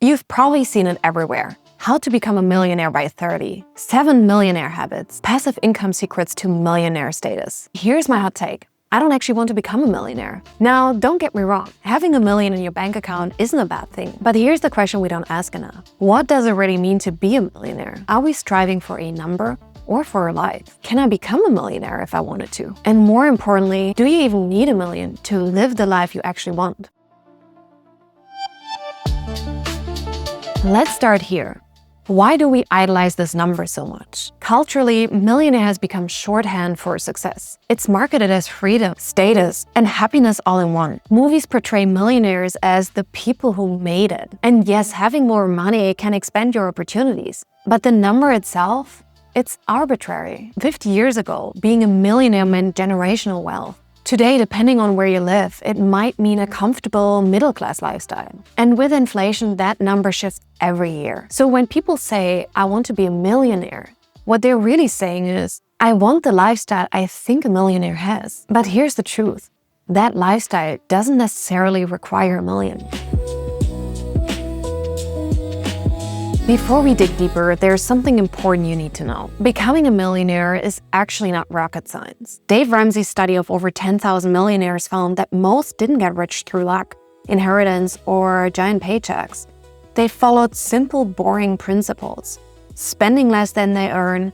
You've probably seen it everywhere. How to become a millionaire by 30, 7 millionaire habits, passive income secrets to millionaire status. Here's my hot take. I don't actually want to become a millionaire. Now, don't get me wrong. Having $1 million in your bank account isn't a bad thing. But here's the question we don't ask enough. What does it really mean to be a millionaire? Are we striving for a number or for a life? Can I become a millionaire if I wanted to? And more importantly, do you even need $1 million to live the life you actually want? Let's start here. Why do we idolize this number so much? Culturally, millionaire has become shorthand for success. It's marketed as freedom, status, and happiness all in one. Movies portray millionaires as the people who made it. And yes, having more money can expand your opportunities. But the number itself, it's arbitrary. 50 years ago, being a millionaire meant generational wealth. Today, depending on where you live, it might mean a comfortable middle-class lifestyle. And with inflation, that number shifts every year. So when people say, I want to be a millionaire, what they're really saying is, I want the lifestyle I think a millionaire has. But here's the truth. That lifestyle doesn't necessarily require $1 million. Before we dig deeper, there's something important you need to know. Becoming a millionaire is actually not rocket science. Dave Ramsey's study of over 10,000 millionaires found that most didn't get rich through luck, inheritance, or giant paychecks. They followed simple, boring principles: spending less than they earn,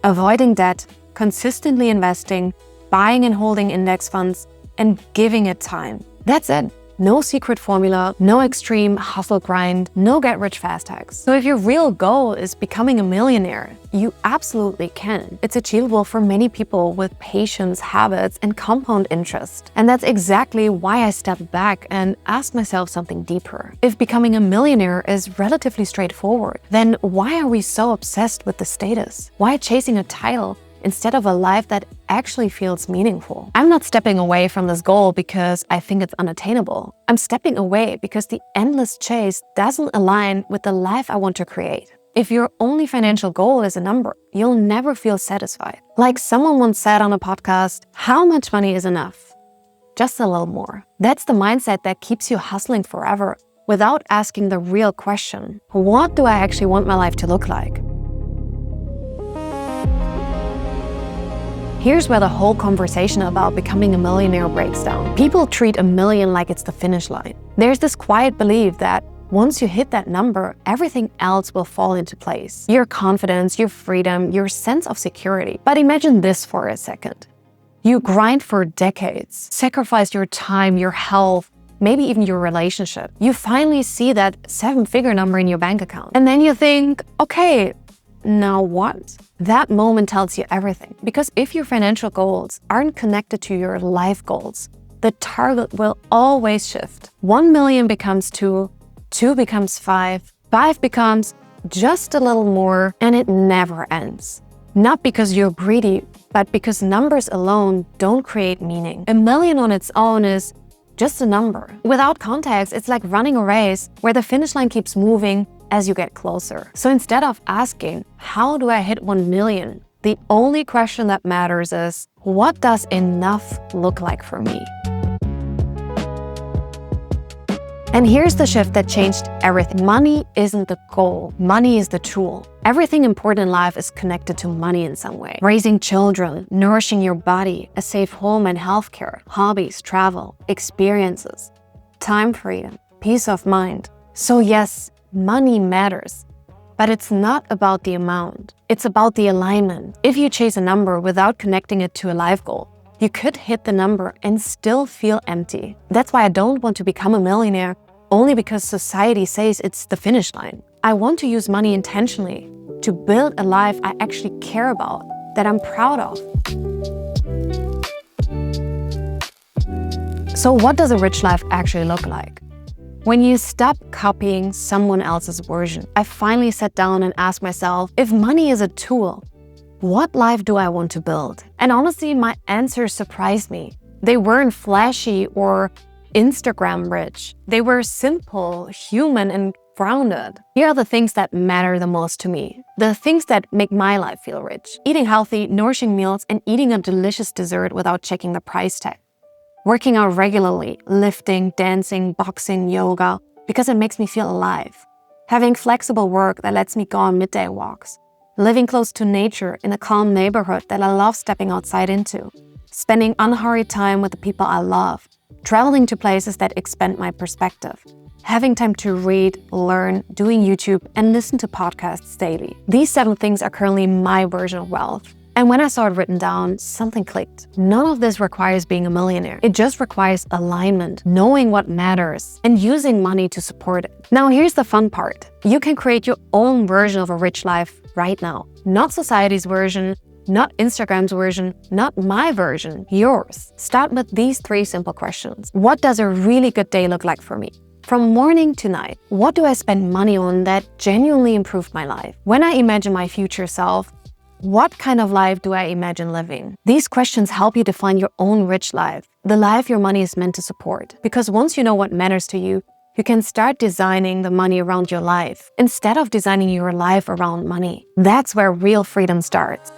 avoiding debt, consistently investing, buying and holding index funds, and giving it time. That's it. No secret formula, no extreme hustle grind, no get-rich-fast hacks. So if your real goal is becoming a millionaire, you absolutely can. It's achievable for many people with patience, habits, and compound interest. And that's exactly why I stepped back and asked myself something deeper. If becoming a millionaire is relatively straightforward, then why are we so obsessed with the status? Why chasing a title instead of a life that actually feels meaningful? I'm not stepping away from this goal because I think it's unattainable. I'm stepping away because the endless chase doesn't align with the life I want to create. If your only financial goal is a number, you'll never feel satisfied. Like someone once said on a podcast, how much money is enough? Just a little more. That's the mindset that keeps you hustling forever without asking the real question, what do I actually want my life to look like? Here's where the whole conversation about becoming a millionaire breaks down. People treat $1 million like it's the finish line. There's this quiet belief that once you hit that number, everything else will fall into place. Your confidence, your freedom, your sense of security. But imagine this for a second. You grind for decades, sacrifice your time, your health, maybe even your relationship. You finally see that 7-figure number in your bank account. And then you think, okay, now what? That moment tells you everything. Because if your financial goals aren't connected to your life goals, the target will always shift. 1 million becomes 2, 2 becomes 5, 5 becomes just a little more, and it never ends. Not because you're greedy, but because numbers alone don't create meaning. $1 million on its own is just a number. Without context, it's like running a race where the finish line keeps moving as you get closer. So instead of asking, how do I hit 1 million? The only question that matters is, what does enough look like for me? And here's the shift that changed everything. Money isn't the goal. Money is the tool. Everything important in life is connected to money in some way. Raising children, nourishing your body, a safe home and healthcare, hobbies, travel, experiences, time freedom, peace of mind. So yes, money matters, but it's not about the amount. It's about the alignment. If you chase a number without connecting it to a life goal, you could hit the number and still feel empty. That's why I don't want to become a millionaire only because society says it's the finish line. I want to use money intentionally to build a life I actually care about, that I'm proud of. So what does a rich life actually look like? When you stop copying someone else's version, I finally sat down and asked myself, if money is a tool, what life do I want to build? And honestly, my answers surprised me. They weren't flashy or Instagram rich. They were simple, human, and grounded. Here are the things that matter the most to me. The things that make my life feel rich. Eating healthy, nourishing meals, and eating a delicious dessert without checking the price tag. Working out regularly, lifting, dancing, boxing, yoga, because it makes me feel alive. Having flexible work that lets me go on midday walks. Living close to nature in a calm neighborhood that I love stepping outside into. Spending unhurried time with the people I love. Traveling to places that expand my perspective. Having time to read, learn, doing YouTube, and listen to podcasts daily. These 7 things are currently my version of wealth. And when I saw it written down, something clicked. None of this requires being a millionaire. It just requires alignment, knowing what matters, and using money to support it. Now, here's the fun part. You can create your own version of a rich life right now. Not society's version, not Instagram's version, not my version, yours. Start with these 3 simple questions. What does a really good day look like for me? From morning to night, what do I spend money on that genuinely improved my life? When I imagine my future self, what kind of life do I imagine living? These questions help you define your own rich life, the life your money is meant to support. Because once you know what matters to you, you can start designing the money around your life instead of designing your life around money. That's where real freedom starts.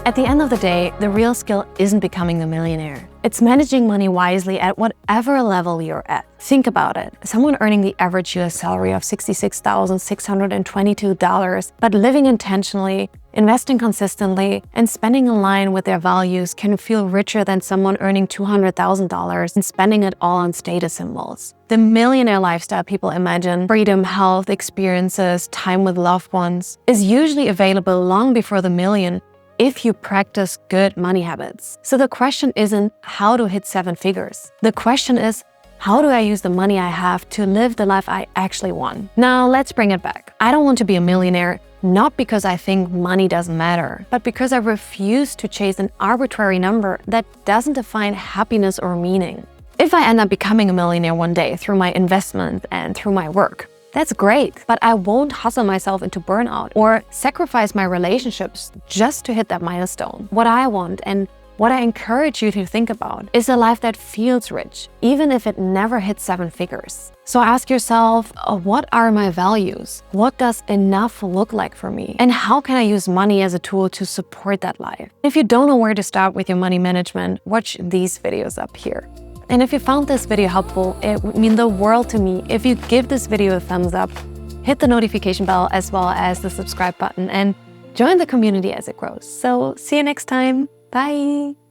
At the end of the day, the real skill isn't becoming a millionaire. It's managing money wisely at whatever level you're at. Think about it. Someone earning the average US salary of $66,622, but living intentionally, investing consistently, and spending in line with their values can feel richer than someone earning $200,000 and spending it all on status symbols. The millionaire lifestyle people imagine, freedom, health, experiences, time with loved ones, is usually available long before the million if you practice good money habits. So the question isn't how to hit 7 figures. The question is, how do I use the money I have to live the life I actually want? Now let's bring it back. I don't want to be a millionaire, not because I think money doesn't matter, but because I refuse to chase an arbitrary number that doesn't define happiness or meaning. If I end up becoming a millionaire one day through my investment and through my work, that's great, but I won't hustle myself into burnout or sacrifice my relationships just to hit that milestone. What I want and what I encourage you to think about is a life that feels rich, even if it never hits 7 figures. So ask yourself, what are my values? What does enough look like for me? And how can I use money as a tool to support that life? If you don't know where to start with your money management, watch these videos up here. And if you found this video helpful, it would mean the world to me if you give this video a thumbs up, hit the notification bell as well as the subscribe button, and join the community as it grows. So see you next time. Bye.